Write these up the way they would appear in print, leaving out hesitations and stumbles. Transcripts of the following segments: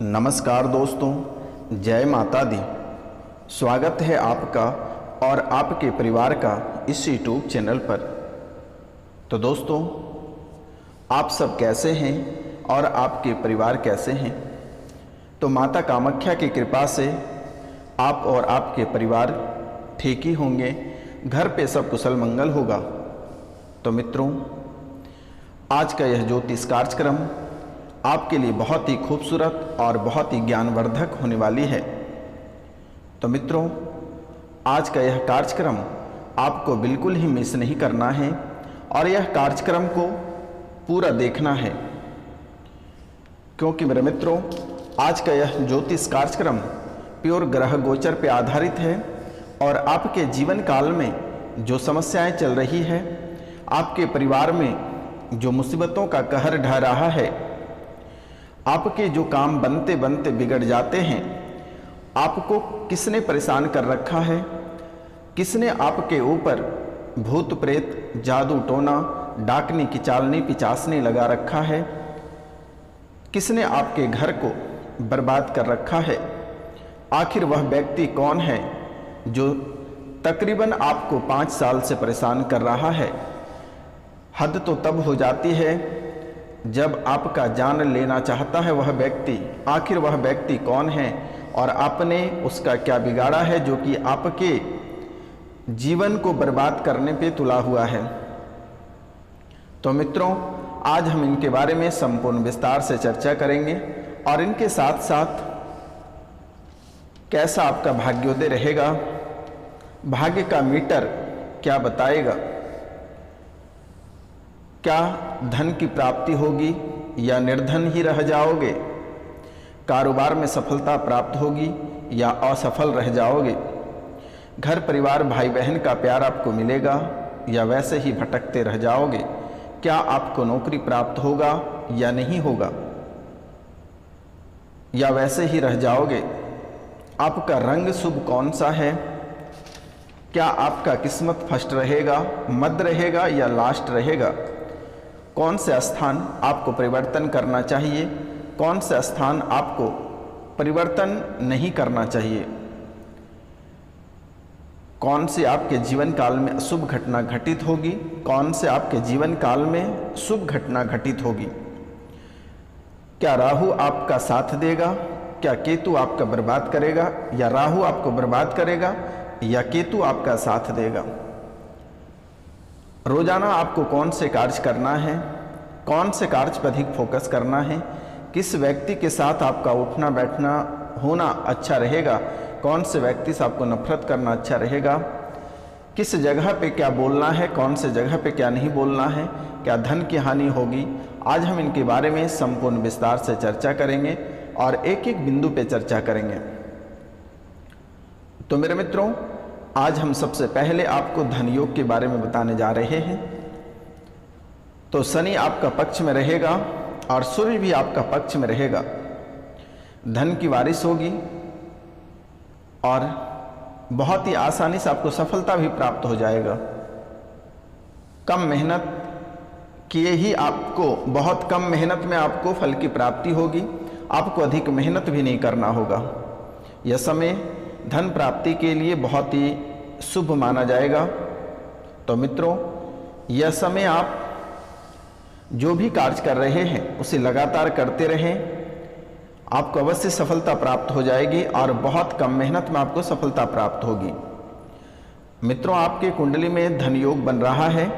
नमस्कार दोस्तों, जय माता दी। स्वागत है आपका और आपके परिवार का इस यूट्यूब चैनल पर। तो दोस्तों, आप सब कैसे हैं और आपके परिवार कैसे हैं? तो माता कामाख्या की कृपा से आप और आपके परिवार ठीक ही होंगे, घर पे सब कुशल मंगल होगा। तो मित्रों, आज का यह ज्योतिष कार्यक्रम आपके लिए बहुत ही खूबसूरत और बहुत ही ज्ञानवर्धक होने वाली है। तो मित्रों, आज का यह कार्यक्रम आपको बिल्कुल ही मिस नहीं करना है और यह कार्यक्रम को पूरा देखना है, क्योंकि मेरे मित्रों, आज का यह ज्योतिष कार्यक्रम प्योर ग्रह गोचर पर आधारित है और आपके जीवन काल में जो समस्याएं चल रही है, आपके परिवार में जो मुसीबतों का कहर ढह रहा है, आपके जो काम बनते बनते बिगड़ जाते हैं, आपको किसने परेशान कर रखा है, किसने आपके ऊपर भूत प्रेत जादू टोना डाकनी की चालनी पिचासनी लगा रखा है, किसने आपके घर को बर्बाद कर रखा है, आखिर वह व्यक्ति कौन है जो तकरीबन आपको 5 साल से परेशान कर रहा है। हद तो तब हो जाती है जब आपका जान लेना चाहता है वह व्यक्ति। आखिर वह व्यक्ति कौन है और आपने उसका क्या बिगाड़ा है जो कि आपके जीवन को बर्बाद करने पे तुला हुआ है। तो मित्रों, आज हम इनके बारे में संपूर्ण विस्तार से चर्चा करेंगे और इनके साथ साथ कैसा आपका भाग्योदय रहेगा, भाग्य का मीटर क्या बताएगा, क्या धन की प्राप्ति होगी या निर्धन ही रह जाओगे, कारोबार में सफलता प्राप्त होगी या असफल रह जाओगे, घर परिवार भाई बहन का प्यार आपको मिलेगा या वैसे ही भटकते रह जाओगे, क्या आपको नौकरी प्राप्त होगा या नहीं होगा या वैसे ही रह जाओगे, आपका रंग शुभ कौन सा है, क्या आपका किस्मत फर्स्ट रहेगा, मध्य रहेगा या लास्ट रहेगा, कौन से स्थान आपको परिवर्तन करना चाहिए, कौन से स्थान आपको परिवर्तन नहीं करना चाहिए, कौन से आपके जीवन काल में अशुभ घटना घटित होगी, कौन से आपके जीवन काल में शुभ घटना घटित होगी, क्या राहु आपका साथ देगा, क्या केतु आपका बर्बाद करेगा या राहु आपको बर्बाद करेगा या केतु आपका साथ देगा। रोजाना आपको कौन से कार्य करना है, कौन से कार्य पर अधिक फोकस करना है, किस व्यक्ति के साथ आपका उठना बैठना होना अच्छा रहेगा, कौन से व्यक्ति से आपको नफरत करना अच्छा रहेगा, किस जगह पे क्या बोलना है, कौन से जगह पे क्या नहीं बोलना है, क्या धन की हानि होगी। आज हम इनके बारे में संपूर्ण विस्तार से चर्चा करेंगे और एक एक बिंदु पे चर्चा करेंगे। तो मेरे मित्रों, आज हम सबसे पहले आपको धन योग के बारे में बताने जा रहे हैं। तो शनि आपका पक्ष में रहेगा और सूर्य भी आपका पक्ष में रहेगा, धन की बारिश होगी और बहुत ही आसानी से आपको सफलता भी प्राप्त हो जाएगा। कम मेहनत किए ही आपको, बहुत कम मेहनत में आपको फल की प्राप्ति होगी, आपको अधिक मेहनत भी नहीं करना होगा। यह समय धन प्राप्ति के लिए बहुत ही शुभ माना जाएगा। तो मित्रों, यह समय आप जो भी कार्य कर रहे हैं उसे लगातार करते रहें, आपको अवश्य सफलता प्राप्त हो जाएगी और बहुत कम मेहनत में आपको सफलता प्राप्त होगी। मित्रों, आपके कुंडली में धन योग बन रहा है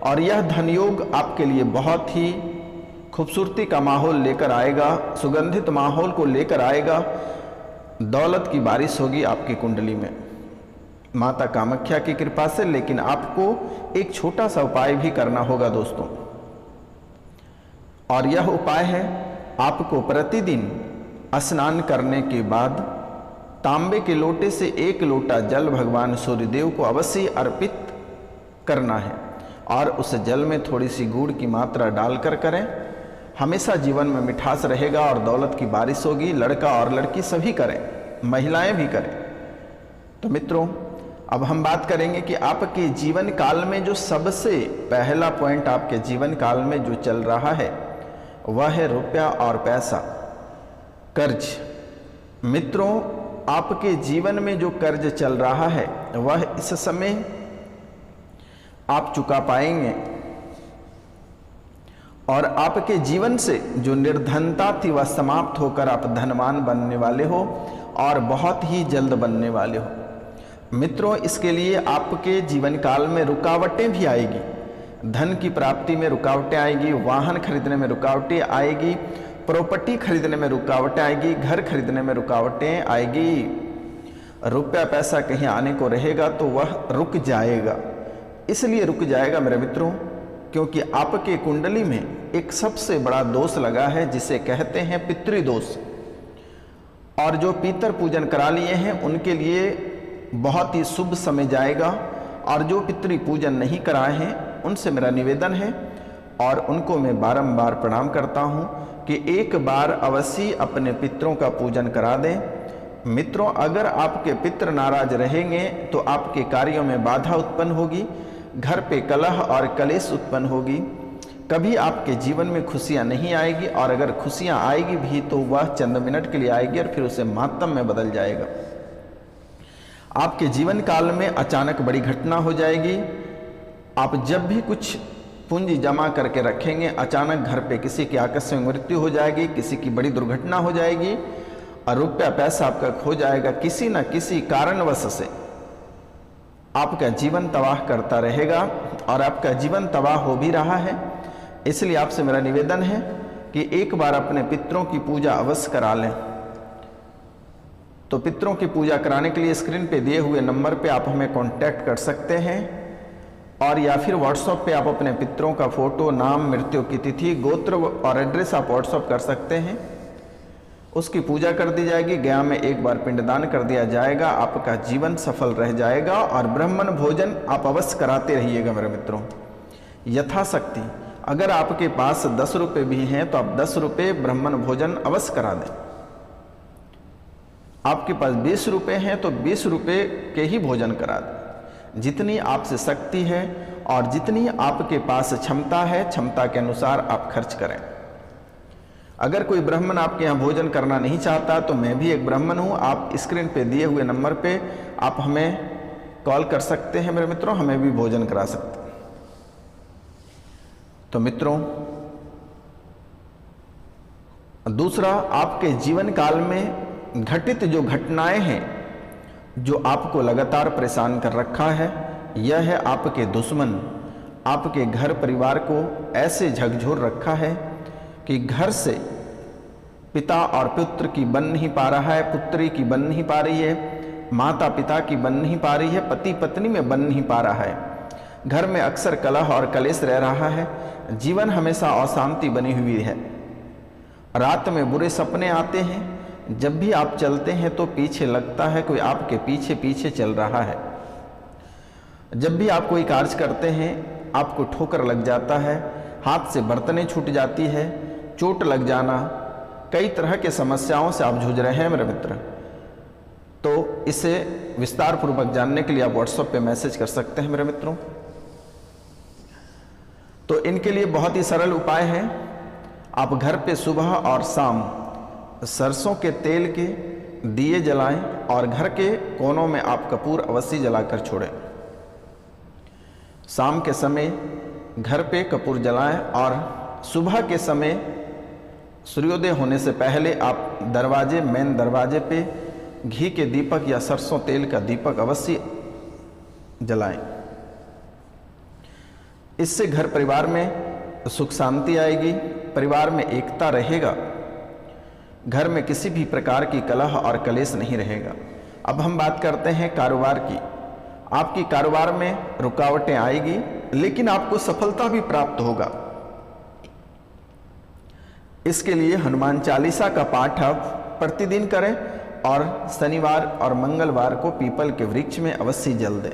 और यह धन योग आपके लिए बहुत ही खूबसूरती का माहौल लेकर आएगा, सुगंधित माहौल को लेकर आएगा। दौलत की बारिश होगी आपकी कुंडली में माता कामाख्या की कृपा से। लेकिन आपको एक छोटा सा उपाय भी करना होगा दोस्तों, और यह उपाय है आपको प्रतिदिन स्नान करने के बाद तांबे के लोटे से 1 लोटा जल भगवान सूर्यदेव को अवश्य अर्पित करना है और उस जल में थोड़ी सी गुड़ की मात्रा डालकर करें। हमेशा जीवन में मिठास रहेगा और दौलत की बारिश होगी। लड़का और लड़की सभी करें, महिलाएं भी करें। तो मित्रों, अब हम बात करेंगे कि आपके जीवन काल में जो सबसे पहला पॉइंट आपके जीवन काल में जो चल रहा है वह है रुपया और पैसा। कर्ज। मित्रों, आपके जीवन में जो कर्ज चल रहा है वह इस समय आप चुका पाएंगे, और आपके जीवन से जो निर्धनता थी वह समाप्त होकर आप धनवान बनने वाले हो, और बहुत ही जल्द बनने वाले हो। मित्रों, इसके लिए आपके जीवन काल में रुकावटें भी आएगी। धन की प्राप्ति में रुकावटें आएगी, वाहन खरीदने में रुकावटें आएगी, प्रॉपर्टी खरीदने में रुकावटें आएगी, घर खरीदने में रुकावटें आएगी। रुपया पैसा कहीं आने को रहेगा तो वह रुक जाएगा। इसलिए रुक जाएगा मेरे मित्रों, क्योंकि आपके कुंडली में एक सबसे बड़ा दोष लगा है जिसे कहते हैं पितृदोष। और जो पितर पूजन करा लिए हैं उनके लिए बहुत ही शुभ समय जाएगा, और जो पितृ पूजन नहीं कराए हैं उनसे मेरा निवेदन है, और उनको मैं बारंबार प्रणाम करता हूं कि एक बार अवश्य अपने पितरों का पूजन करा दें। मित्रों, अगर आपके पितृ नाराज रहेंगे तो आपके कार्यों में बाधा उत्पन्न होगी, घर पे कलह और कलेश उत्पन्न होगी, कभी आपके जीवन में खुशियां नहीं आएगी, और अगर खुशियां आएगी भी तो वह चंद मिनट के लिए आएगी और फिर उसे मातम में बदल जाएगा। आपके जीवन काल में अचानक बड़ी घटना हो जाएगी। आप जब भी कुछ पूंजी जमा करके रखेंगे, अचानक घर पे किसी की आकस्मिक मृत्यु हो जाएगी, किसी की बड़ी दुर्घटना हो जाएगी, और रुपया पैसा आपका खो जाएगा। किसी न किसी कारणवश से आपका जीवन तबाह करता रहेगा, और आपका जीवन तबाह हो भी रहा है। इसलिए आपसे मेरा निवेदन है कि एक बार अपने पितरों की पूजा अवश्य करा लें। तो पितरों की पूजा कराने के लिए स्क्रीन पे दिए हुए नंबर पे आप हमें कांटेक्ट कर सकते हैं, और या फिर व्हाट्सएप पे आप अपने पितरों का फोटो, नाम, मृत्यु की तिथि, गोत्र और एड्रेस आप व्हाट्सएप कर सकते हैं। उसकी पूजा कर दी जाएगी, गया में एक बार पिंडदान कर दिया जाएगा, आपका जीवन सफल रह जाएगा। और ब्राह्मण भोजन आप अवश्य कराते रहिएगा मेरे मित्रों, यथाशक्ति। अगर आपके पास 10 रुपये भी हैं तो आप 10 रुपये ब्राह्मण भोजन अवश्य करा दें। आपके पास 20 रुपये हैं तो 20 रुपये के ही भोजन करा दें। जितनी आपसे शक्ति है और जितनी आपके पास क्षमता है, क्षमता के अनुसार आप खर्च करें। अगर कोई ब्राह्मण आपके यहाँ भोजन करना नहीं चाहता तो मैं भी एक ब्राह्मण हूँ। आप स्क्रीन पे दिए हुए नंबर पे आप हमें कॉल कर सकते हैं मेरे मित्रों, हमें भी भोजन करा सकते हैं। तो मित्रों, दूसरा, आपके जीवन काल में घटित जो घटनाएं हैं जो आपको लगातार परेशान कर रखा है, यह है आपके दुश्मन। आपके घर परिवार को ऐसे झकझोर रखा है कि घर से पिता और पुत्र की बन नहीं पा रहा है, पुत्री की बन नहीं पा रही है, माता पिता की बन नहीं पा रही है, पति पत्नी में बन नहीं पा रहा है। घर में अक्सर कलह और कलेश रह रहा है, जीवन हमेशा अशांति बनी हुई है। रात में बुरे सपने आते हैं, जब भी आप चलते हैं तो पीछे लगता है कोई आपके पीछे पीछे चल रहा है। जब भी आप कोई कार्य करते हैं आपको ठोकर लग जाता है, हाथ से बर्तनें छूट जाती है, चोट लग जाना, कई तरह के समस्याओं से आप जूझ रहे हैं मेरे मित्र। तो इसे विस्तार पूर्वक जानने के लिए आप व्हाट्सएप पे मैसेज कर सकते हैं मेरे मित्रों। तो इनके लिए बहुत ही सरल उपाय है। आप घर पे सुबह और शाम सरसों के तेल के दिए जलाएं और घर के कोनों में आप कपूर अवश्य जलाकर छोड़ें। शाम के समय घर पे कपूर जलाएं और सुबह के समय सूर्योदय होने से पहले आप दरवाजे, मेन दरवाजे पे घी के दीपक या सरसों तेल का दीपक अवश्य जलाएं। इससे घर परिवार में सुख शांति आएगी, परिवार में एकता रहेगा, घर में किसी भी प्रकार की कलह और कलेश नहीं रहेगा। अब हम बात करते हैं कारोबार की। आपकी कारोबार में रुकावटें आएगी लेकिन आपको सफलता भी प्राप्त होगा। इसके लिए हनुमान चालीसा का पाठ आप प्रतिदिन करें और शनिवार और मंगलवार को पीपल के वृक्ष में अवश्य जल दें।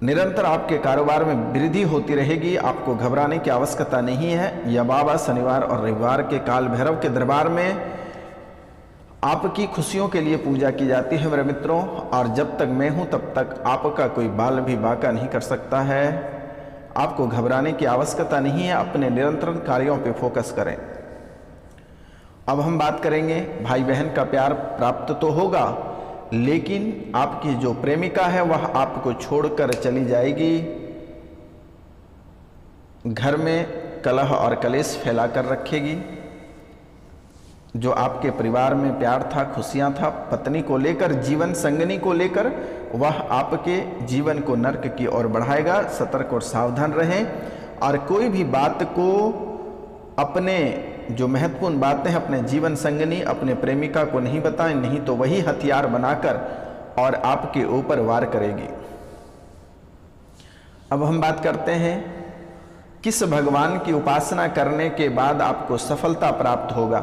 निरंतर आपके कारोबार में वृद्धि होती रहेगी, आपको घबराने की आवश्यकता नहीं है। यह बाबा शनिवार और रविवार के काल भैरव के दरबार में आपकी खुशियों के लिए पूजा की जाती है मेरे मित्रों। और जब तक मैं हूं तब तक आपका कोई बाल भी बांका नहीं कर सकता है। आपको घबराने की आवश्यकता नहीं है, अपने निरंतर कार्यों पे फोकस करें। अब हम बात करेंगे, भाई बहन का प्यार प्राप्त तो होगा, लेकिन आपकी जो प्रेमिका है वह आपको छोड़कर चली जाएगी, घर में कलह और कलेश फैलाकर रखेगी। जो आपके परिवार में प्यार था, खुशियां था, पत्नी को लेकर, जीवन संगनी को लेकर, वह आपके जीवन को नर्क की ओर बढ़ाएगा। सतर्क और सावधान रहें, और कोई भी बात को, अपने जो महत्वपूर्ण बातें हैं अपने जीवन संगनी, अपने प्रेमिका को नहीं बताएं, नहीं तो वही हथियार बनाकर और आपके ऊपर वार करेगी। अब हम बात करते हैं, किस भगवान की उपासना करने के बाद आपको सफलता प्राप्त होगा।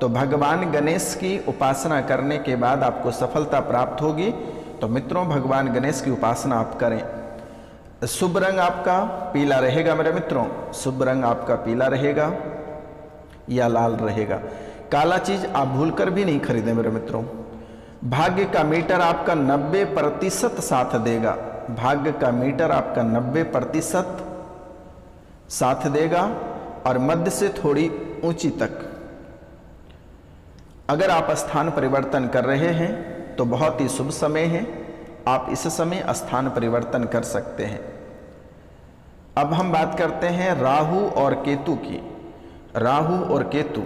तो भगवान गणेश की उपासना करने के बाद आपको सफलता प्राप्त होगी। तो मित्रों, भगवान गणेश की उपासना आप करें। शुभ रंग आपका पीला रहेगा मेरे मित्रों, शुभ रंग आपका पीला रहेगा या लाल रहेगा। काला चीज आप भूलकर भी नहीं खरीदें मेरे मित्रों। भाग्य का मीटर आपका 90% साथ देगा, भाग्य का मीटर आपका 90% साथ देगा, और मध्य से थोड़ी ऊंची तक। अगर आप स्थान परिवर्तन कर रहे हैं तो बहुत ही शुभ समय है, आप इस समय स्थान परिवर्तन कर सकते हैं। अब हम बात करते हैं राहु और केतु की। राहु और केतु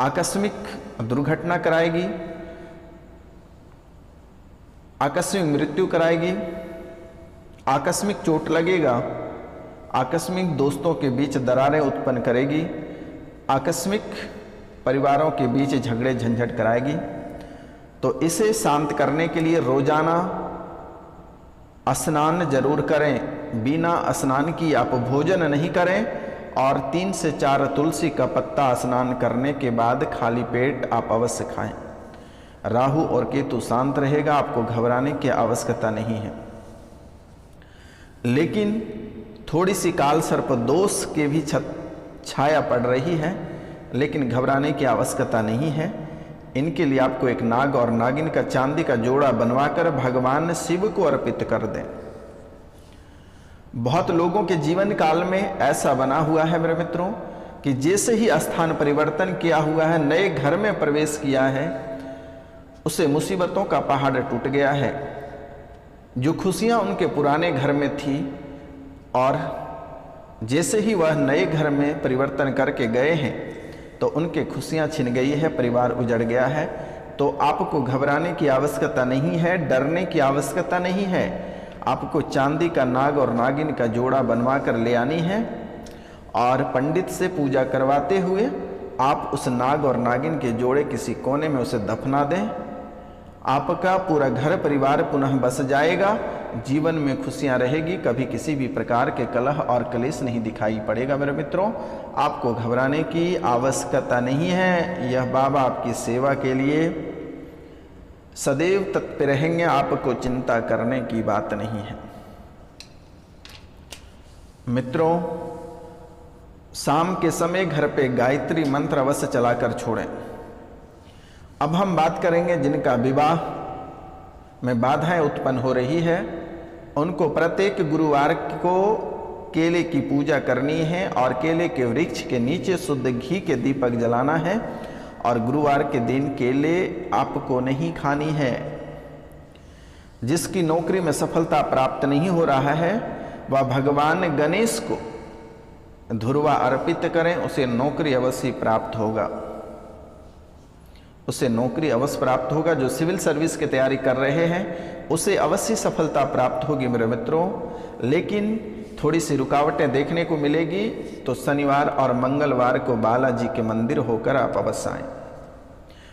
आकस्मिक दुर्घटना कराएगी, आकस्मिक मृत्यु कराएगी, आकस्मिक चोट लगेगा, आकस्मिक दोस्तों के बीच दरारें उत्पन्न करेगी, आकस्मिक परिवारों के बीच झगड़े झंझट कराएगी। तो इसे शांत करने के लिए रोजाना स्नान जरूर करें। बिना स्नान की आप भोजन नहीं करें, और 3 से 4 तुलसी का पत्ता स्नान करने के बाद खाली पेट आप अवश्य खाएं। राहु और केतु शांत रहेगा, आपको घबराने की आवश्यकता नहीं है। लेकिन थोड़ी सी काल सर्प दोष के भी छाया पड़ रही है, लेकिन घबराने की आवश्यकता नहीं है। इनके लिए आपको एक नाग और नागिन का चांदी का जोड़ा बनवाकर भगवान शिव को अर्पित कर दें। बहुत लोगों के जीवन काल में ऐसा बना हुआ है मेरे मित्रों कि जैसे ही स्थान परिवर्तन किया हुआ है, नए घर में प्रवेश किया है, उसे मुसीबतों का पहाड़ टूट गया है। जो खुशियां उनके पुराने घर में थी, और जैसे ही वह नए घर में परिवर्तन करके गए हैं तो उनके खुशियां छिन गई है, परिवार उजड़ गया है। तो आपको घबराने की आवश्यकता नहीं है, डरने की आवश्यकता नहीं है। आपको चांदी का नाग और नागिन का जोड़ा बनवा कर ले आनी है, और पंडित से पूजा करवाते हुए आप उस नाग और नागिन के जोड़े किसी कोने में उसे दफना दें। आपका पूरा घर परिवार पुनः बस जाएगा, जीवन में खुशियां रहेगी, कभी किसी भी प्रकार के कलह और क्लेश नहीं दिखाई पड़ेगा मेरे मित्रों। आपको घबराने की आवश्यकता नहीं है। यह बाबा आपकी सेवा के लिए सदैव तत्पर रहेंगे, आपको चिंता करने की बात नहीं है। मित्रों, शाम के समय घर पे गायत्री मंत्र अवश्य चलाकर छोड़ें। अब हम बात करेंगे जिनका विवाह में बाधाएं उत्पन्न हो रही है, उनको प्रत्येक गुरुवार को केले की पूजा करनी है, और केले के वृक्ष के नीचे शुद्ध घी के दीपक जलाना है, और गुरुवार के दिन केले आपको नहीं खानी है। जिसकी नौकरी में सफलता प्राप्त नहीं हो रहा है, वह भगवान गणेश को धुरवा अर्पित करें, उसे नौकरी अवश्य प्राप्त होगा, उसे नौकरी अवश्य प्राप्त होगा। जो सिविल सर्विस की तैयारी कर रहे हैं उसे अवश्य सफलता प्राप्त होगी मेरे मित्रों। लेकिन थोड़ी सी रुकावटें देखने को मिलेगी, तो शनिवार और मंगलवार को बालाजी के मंदिर होकर आप अवश्य आएं।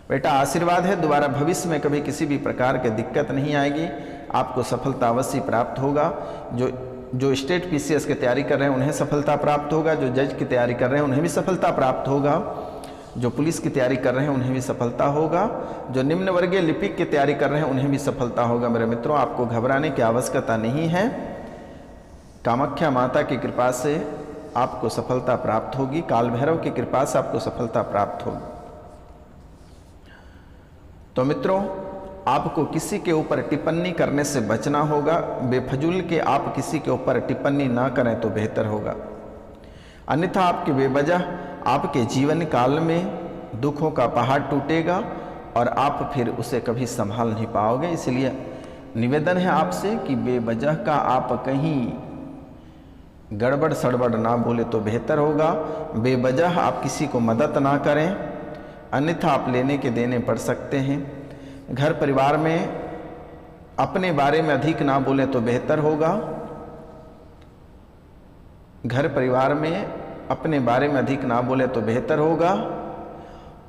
बेटा आशीर्वाद है, दोबारा भविष्य में कभी किसी भी प्रकार की दिक्कत नहीं आएगी, आपको सफलता अवश्य प्राप्त होगा। जो स्टेट पीसीएस की तैयारी कर रहे हैं उन्हें सफलता प्राप्त होगा, जो जज की तैयारी कर रहे हैं उन्हें भी सफलता प्राप्त होगा, जो पुलिस की तैयारी कर रहे हैं उन्हें भी सफलता होगा, जो निम्न वर्गीय लिपिक की तैयारी कर रहे हैं उन्हें भी सफलता होगा। मेरे मित्रों, आपको घबराने की आवश्यकता नहीं है। कामाख्या माता की कृपा से आपको सफलता प्राप्त होगी, काल भैरव की कृपा से आपको सफलता प्राप्त होगी। तो मित्रों, आपको किसी के ऊपर टिप्पणी करने से बचना होगा। बेफजूल के आप किसी के ऊपर टिप्पणी ना करें तो बेहतर होगा, अन्यथा आपके बेवजह आपके जीवन काल में दुखों का पहाड़ टूटेगा और आप फिर उसे कभी संभाल नहीं पाओगे। इसलिए निवेदन है आपसे कि बेवजह का आप कहीं गड़बड़ सड़बड़ ना बोले तो बेहतर होगा। बेवजह आप किसी को मदद ना करें, अन्यथा आप लेने के देने पड़ सकते हैं। घर परिवार में अपने बारे में अधिक ना बोले तो बेहतर होगा। घर परिवार में अपने बारे में अधिक ना बोले तो बेहतर होगा।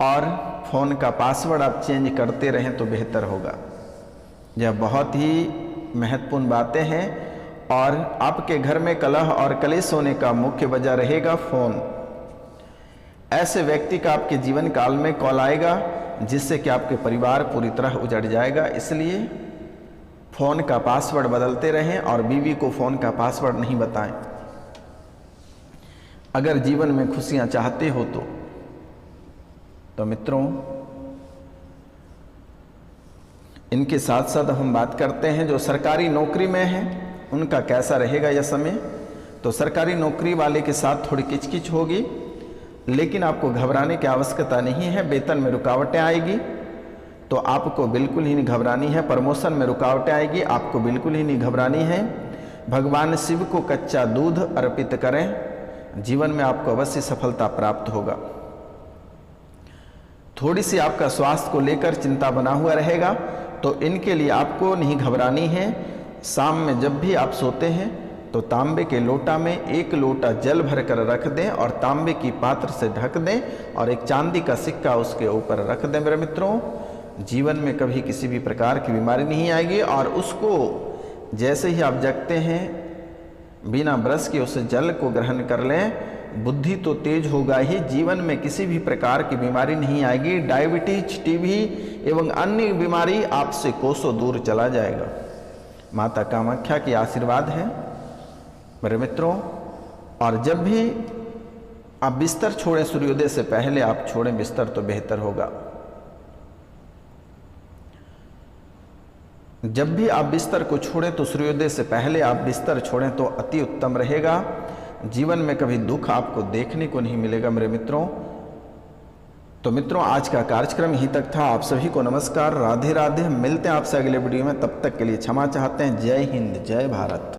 और फ़ोन का पासवर्ड आप चेंज करते रहें तो बेहतर होगा। यह बहुत ही महत्वपूर्ण बातें हैं। और आपके घर में कलह और कलेश होने का मुख्य वजह रहेगा फ़ोन। ऐसे व्यक्ति का आपके जीवन काल में कॉल आएगा जिससे कि आपके परिवार पूरी तरह उजड़ जाएगा। इसलिए फ़ोन का पासवर्ड बदलते रहें और बीवी को फ़ोन का पासवर्ड नहीं बताएं। अगर जीवन में खुशियां चाहते हो तो मित्रों, इनके साथ साथ हम बात करते हैं जो सरकारी नौकरी में हैं उनका कैसा रहेगा यह समय। तो सरकारी नौकरी वाले के साथ थोड़ी किचकिच होगी, लेकिन आपको घबराने की आवश्यकता नहीं है। वेतन में रुकावटें आएगी तो आपको बिल्कुल ही नहीं घबरानी है। प्रमोशन में रुकावटें आएगी, आपको बिल्कुल ही नहीं घबरानी है। भगवान शिव को कच्चा दूध अर्पित करें, जीवन में आपको अवश्य सफलता प्राप्त होगा। थोड़ी सी आपका स्वास्थ्य को लेकर चिंता बना हुआ रहेगा, तो इनके लिए आपको नहीं घबरानी है। शाम में जब भी आप सोते हैं तो तांबे के लोटा में 1 लोटा जल भरकर रख दें और तांबे की पात्र से ढक दें और एक चांदी का सिक्का उसके ऊपर रख दें। मेरे मित्रों, जीवन में कभी किसी भी प्रकार की बीमारी नहीं आएगी। और उसको जैसे ही आप जगते हैं बिना ब्रश के उस जल को ग्रहण कर लें, बुद्धि तो तेज होगा ही, जीवन में किसी भी प्रकार की बीमारी नहीं आएगी। डायबिटीज, टीबी एवं अन्य बीमारी आपसे कोसों दूर चला जाएगा। माता कामाख्या की आशीर्वाद है मेरे मित्रों। और जब भी आप बिस्तर छोड़ें, सूर्योदय से पहले आप छोड़ें बिस्तर तो बेहतर होगा। जब भी आप बिस्तर को छोड़ें तो सूर्योदय से पहले आप बिस्तर छोड़ें तो अति उत्तम रहेगा। जीवन में कभी दुख आपको देखने को नहीं मिलेगा मेरे मित्रों। तो मित्रों, आज का कार्यक्रम यहीं तक था। आप सभी को नमस्कार, राधे राधे। मिलते हैं आपसे अगले वीडियो में, तब तक के लिए क्षमा चाहते हैं। जय हिंद, जय भारत।